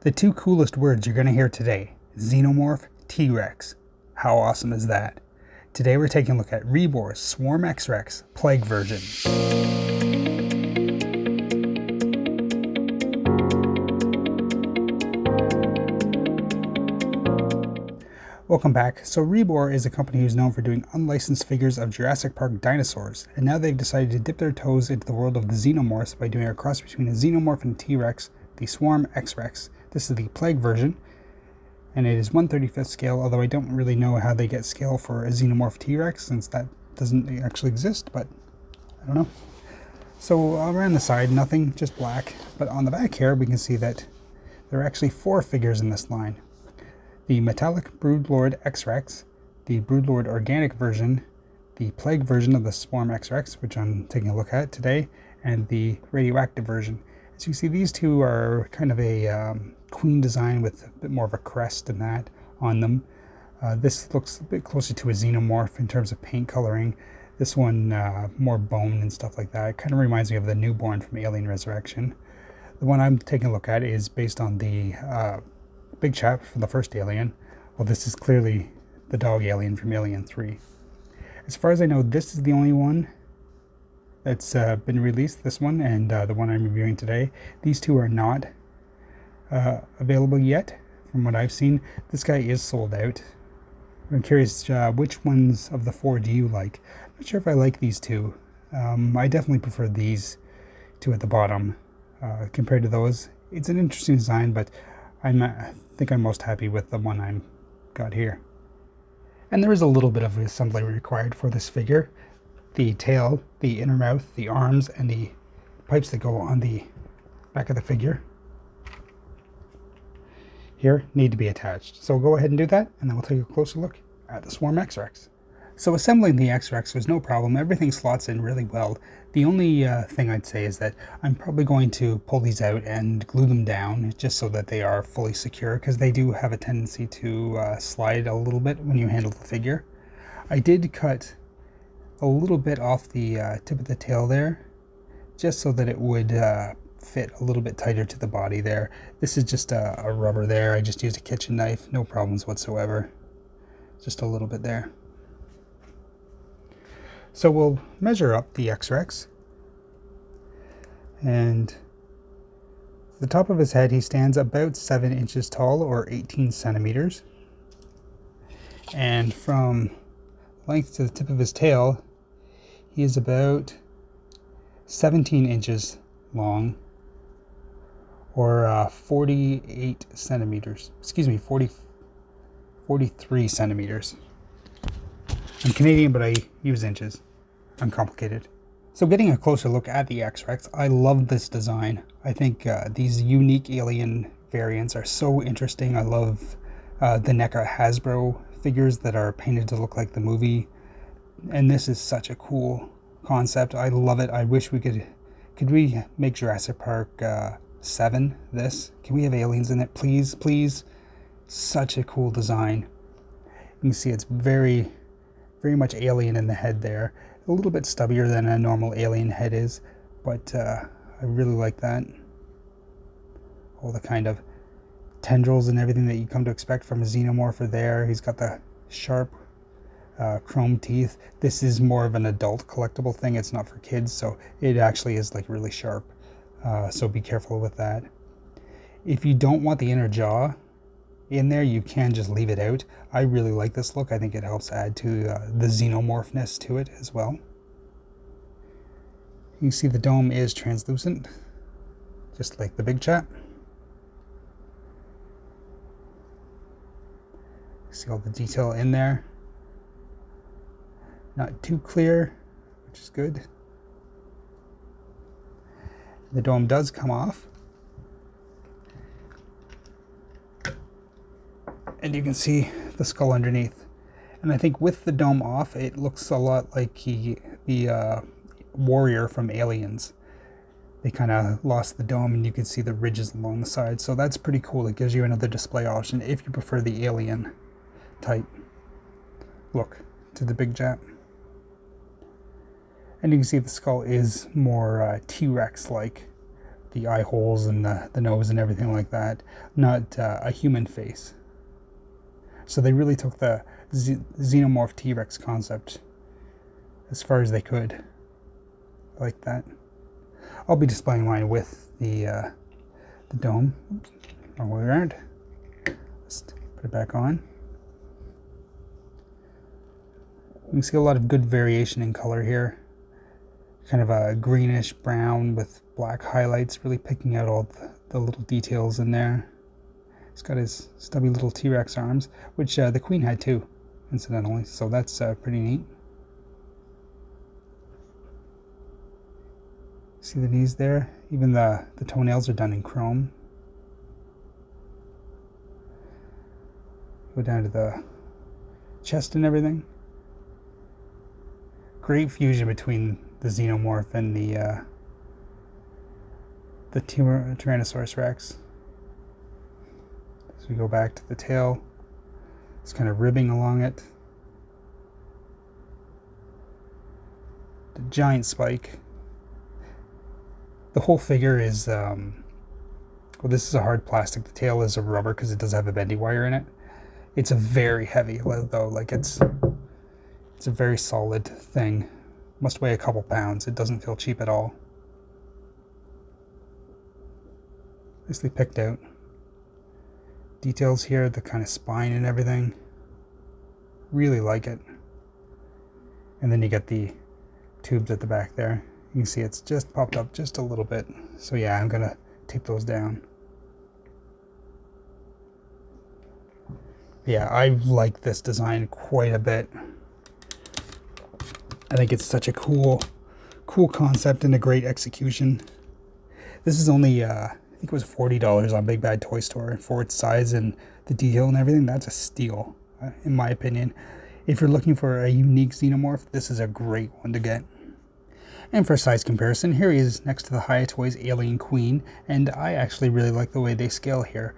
The two coolest words you're going to hear today: Xenomorph, T-Rex. How awesome is that? Today we're taking a look at Rebor's Swarm X-Rex Plague version. Welcome back. So Rebor is a company who's known for doing unlicensed figures of Jurassic Park dinosaurs, and now they've decided to dip their toes into the world of the Xenomorphs by doing a cross between a Xenomorph and a T-Rex, the Swarm X-Rex. This is the Plague version, and it is 1/35th scale, although I don't really know how they get scale for a Xenomorph T-Rex, since that doesn't actually exist, but I don't know. So around the side, nothing, just black, but on the back here we can see that there are actually 4 figures in this line. The metallic Broodlord X-Rex, the Broodlord organic version, the Plague version of the Swarm X-Rex, which I'm taking a look at today, and the radioactive version. As you see, these two are kind of a queen design with a bit more of a crest than that on them. This looks a bit closer to a Xenomorph in terms of paint coloring. This one more bone and stuff like that. It kind of reminds me of the newborn from Alien Resurrection. The one I'm taking a look at is based on the big chap from the first Alien. Well, this is clearly the dog alien from Alien 3. As far as I know, this is the only one that's been released, this one, and the one I'm reviewing today. These two are not available yet, from what I've seen. This guy is sold out. I'm curious, which ones of the 4 do you like? I'm not sure if I like these two. I definitely prefer these two at the bottom compared to those. It's an interesting design, but I think I'm most happy with the one I've got here. And there is a little bit of assembly required for this figure. The tail, the inner mouth, the arms, and the pipes that go on the back of the figure here need to be attached. So we'll go ahead and do that, and then we'll take a closer look at the Swarm X-Rex. So assembling the X-Rex was no problem. Everything slots in really well. The only thing I'd say is that I'm probably going to pull these out and glue them down just so that they are fully secure, because they do have a tendency to slide a little bit when you handle the figure. I did cut a little bit off the tip of the tail there, just so that it would fit a little bit tighter to the body there. This is just a rubber there. I just used a kitchen knife, no problems whatsoever. Just a little bit there. So we'll measure up the X-Rex, and the top of his head, he stands about 7 inches tall, or 18 centimeters. And from length to the tip of his tail, he is about 17 inches long, or 48 centimeters. Excuse me, 43 centimeters. I'm Canadian, but I use inches. I'm complicated. So getting a closer look at the X-Rex, I love this design. I think these unique alien variants are so interesting. I love the NECA Hasbro figures that are painted to look like the movie. And this is such a cool concept. I love it. I wish we could we make Jurassic Park 7 this? Can we have aliens in it? Please, please. Such a cool design. You can see it's very much alien in the head there. A little bit stubbier than a normal alien head is, but I really like that. All the kind of tendrils and everything that you come to expect from a Xenomorph are there. He's got the sharp chrome teeth. This is more of an adult collectible thing. It's not for kids, so it actually is like really sharp. So be careful with that. If you don't want the inner jaw in there, you can just leave it out. I really like this look. I think it helps add to the xenomorphness to it as well. You can see the dome is translucent, just like the big chap. See all the detail in there. Not too clear, which is good. The dome does come off, and you can see the skull underneath. And I think with the dome off, it looks a lot like the warrior from Aliens. They kind of lost the dome, and you can see the ridges along the side. So that's pretty cool. It gives you another display option if you prefer the alien type look to the big chap. And you can see the skull is more T-Rex like, the eye holes and the nose and everything like that, not a human face. So they really took the Xenomorph T-Rex concept as far as they could. I like that. I'll be displaying mine with the dome. Oops, wrong way around. Let's put it back on. You can see a lot of good variation in color here. Kind of a greenish brown with black highlights, really picking out all the little details in there. He's got his stubby little T-Rex arms, which the Queen had too, incidentally, so that's pretty neat. See the knees there? Even the toenails are done in chrome. Go down to the chest and everything. Great fusion between the Xenomorph and the Tyrannosaurus Rex. So we go back to the tail. It's kind of ribbing along it. The giant spike. The whole figure is, well, this is a hard plastic. The tail is a rubber because it does have a bendy wire in it. It's a very heavy though, like it's a very solid thing. Must weigh a couple pounds. It doesn't feel cheap at all. Nicely picked out. Details here, the kind of spine and everything. Really like it. And then you get the tubes at the back there. You can see it's just popped up just a little bit. So yeah, I'm gonna tape those down. Yeah, I like this design quite a bit. I think it's such a cool concept and a great execution. This is only, I think it was $40 on Big Bad Toy Store, and for its size and the detail and everything, that's a steal, in my opinion. If you're looking for a unique Xenomorph, this is a great one to get. And for size comparison, here he is next to the Hiya Toys Alien Queen, and I actually really like the way they scale here.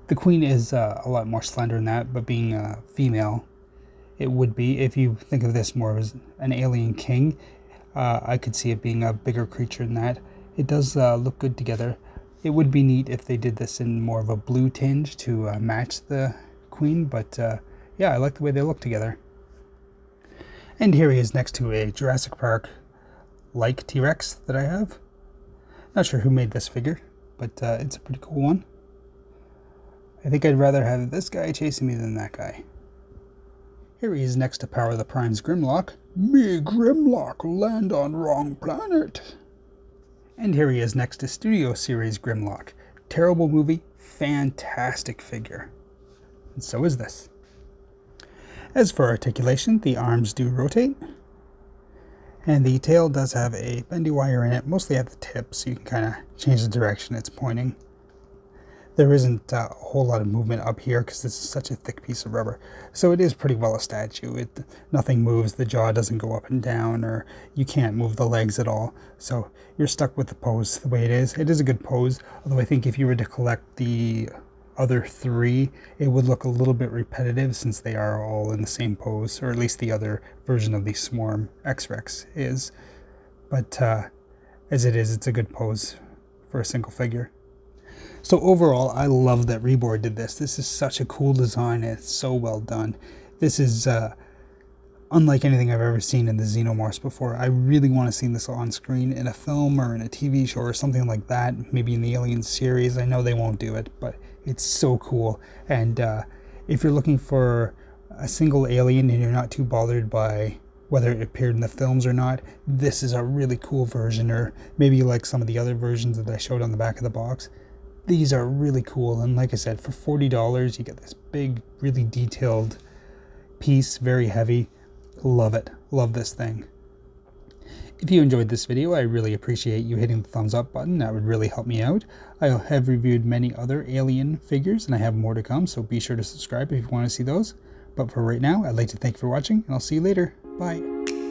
The Queen is a lot more slender than that, but being female, it would be. If you think of this more as an alien king, I could see it being a bigger creature than that. It does look good together. It would be neat if they did this in more of a blue tinge to match the Queen, but yeah, I like the way they look together. And here he is next to a Jurassic Park like T-Rex that I have. Not sure who made this figure, but it's a pretty cool one. I think I'd rather have this guy chasing me than that guy. Here he is next to Power of the Prime's Grimlock. Me, Grimlock, land on wrong planet. And here he is next to Studio Series Grimlock. Terrible movie, fantastic figure. And so is this. As for articulation, the arms do rotate. And the tail does have a bendy wire in it, mostly at the tip, so you can kind of change the direction it's pointing. There isn't a whole lot of movement up here because this is such a thick piece of rubber. So it is pretty well a statue. Nothing moves, the jaw doesn't go up and down, or you can't move the legs at all. So you're stuck with the pose the way it is. It is a good pose, although I think if you were to collect the other three, it would look a little bit repetitive since they are all in the same pose, or at least the other version of the Swarm X-Rex is. But as it is, it's a good pose for a single figure. So overall, I love that Rebor did this. This is such a cool design, and it's so well done. This is unlike anything I've ever seen in the Xenomorphs before. I really want to see this on screen in a film or in a TV show or something like that, maybe in the Alien series. I know they won't do it, but it's so cool. And if you're looking for a single alien and you're not too bothered by whether it appeared in the films or not, this is a really cool version, or maybe like some of the other versions that I showed on the back of the box. These are really cool, and like I said, for $40 you get this big, really detailed piece, very heavy. Love it. Love this thing. If you enjoyed this video, I really appreciate you hitting the thumbs up button. That would really help me out. I have reviewed many other Alien figures, and I have more to come, so be sure to subscribe if you want to see those. But for right now, I'd like to thank you for watching, and I'll see you later. Bye.